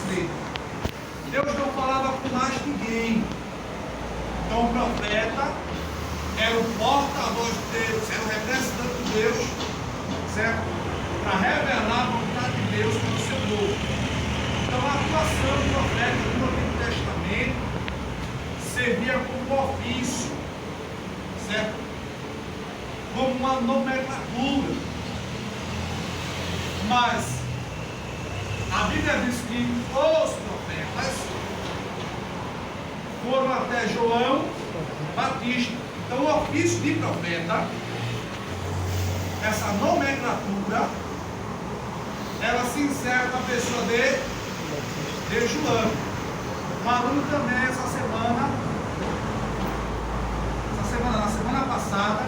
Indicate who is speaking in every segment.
Speaker 1: dele. Deus não falava com mais ninguém. Então o profeta era o porta-voz de Deus, era o representante de Deus, certo? Para revelar a vontade de Deus para o seu povo. Então a atuação do profeta no Antigo Testamento servia como ofício, certo? Como uma nomenclatura. Mas a Bíblia diz que os profetas foram até João Batista. Então o ofício de profeta, essa nomenclatura, ela se encerra na pessoa de João. Maruno também na semana passada,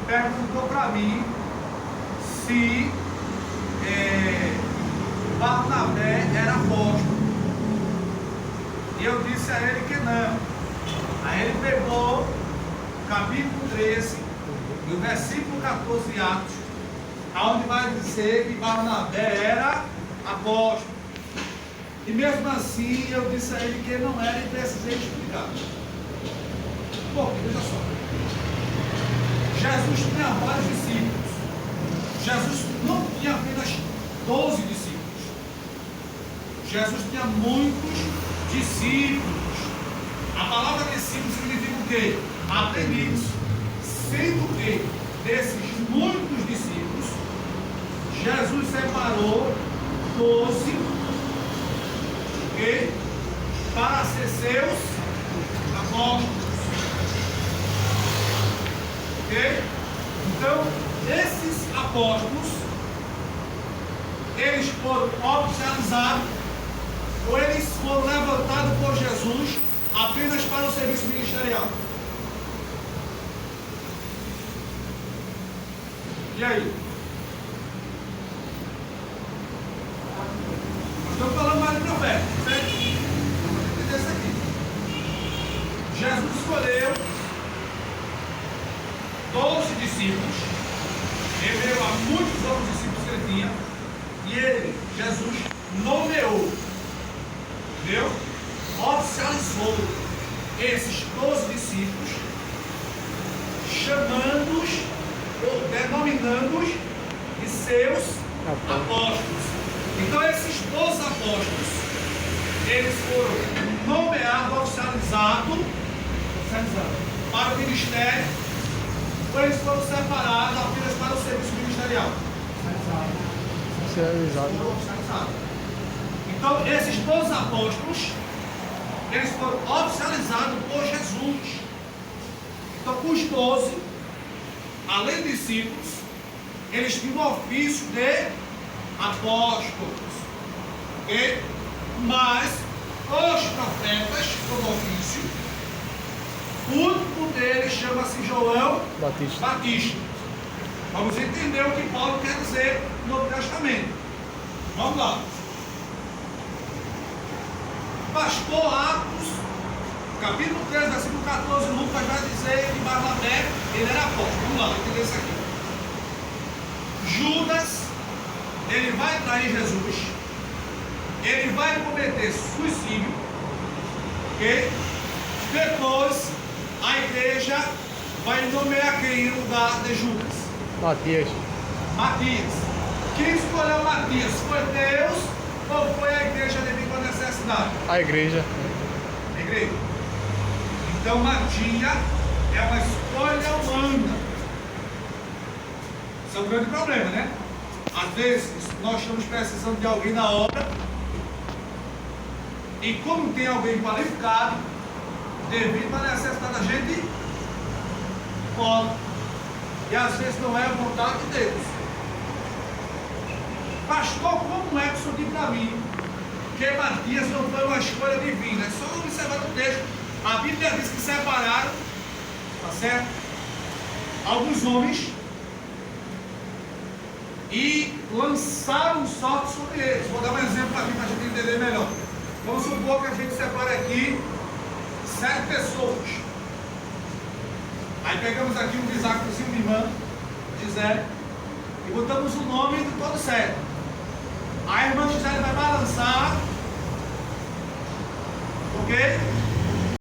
Speaker 1: perguntou para mim se Barnabé era apóstolo. E eu disse a ele que não. Aí ele pegou o capítulo 13 e o versículo 14 de Atos, onde vai dizer que Barnabé era apóstolo. E mesmo assim eu disse a ele que ele não era e precisei explicar. Bom, veja só. Jesus tinha vários discípulos. Jesus não tinha apenas 12 discípulos. Jesus tinha muitos discípulos. A palavra discípulo significa o quê? Aprendiz. Sendo que desses muitos discípulos, Jesus separou 12 para ser seus apóstolos. Ok? Então, esses apóstolos, eles foram oficializados, ou eles foram levantados por Jesus apenas para o serviço ministerial. E aí? Nós estamos falando mais de profeta, certo? Vamos entender isso aqui. Jesus escolheu 12 discípulos, enviou a muitos outros discípulos que ele tinha, e ele, Jesus, nomeou, entendeu? Oficializou esses 12 discípulos, chamando-os, ou denominando-os de seus apóstolos. Então esses 12 apóstolos, eles foram nomeados, oficializados para o ministério, ou eles foram separados apenas para o serviço ministerial? Foram oficializados. Então esses 12 apóstolos, eles foram oficializados por Jesus. Então os 12, além de discípulos, eles tinham o ofício de apóstolos. Okay? Mas os profetas, como ofício, o último deles chama-se João Batista. Vamos entender o que Paulo quer dizer no Novo Testamento. Vamos lá. Pastor Atos, capítulo 13, versículo 14, Lucas vai dizer que Barnabé, ele era apóstolo. Vamos lá, entender isso aqui. Judas, ele vai trair Jesus, ele vai cometer suicídio, ok? Depois, a igreja vai nomear quem em lugar de Judas?
Speaker 2: Matias.
Speaker 1: Quem escolheu Matias? Foi Deus ou foi a igreja devido à necessidade?
Speaker 2: A igreja.
Speaker 1: A igreja. Então Matias é uma escolha humana. Isso é um grande problema, né? Às vezes nós estamos precisando de alguém na obra e como tem alguém qualificado, devido à necessidade da gente, pode. E às vezes não é a vontade de Deus. Pastor, como é que isso diz para mim que Matias não foi uma escolha divina? É só observar o texto. A Bíblia diz que separaram, tá certo? Alguns homens e lançaram sorte sobre eles. Vou dar um exemplo aqui para a gente entender melhor. Vamos supor que a gente separa aqui 7 pessoas. Aí pegamos aqui um bisáculozinho de irmã, Gisele, e botamos o nome de todos 7. A irmã Gisele vai balançar Ok?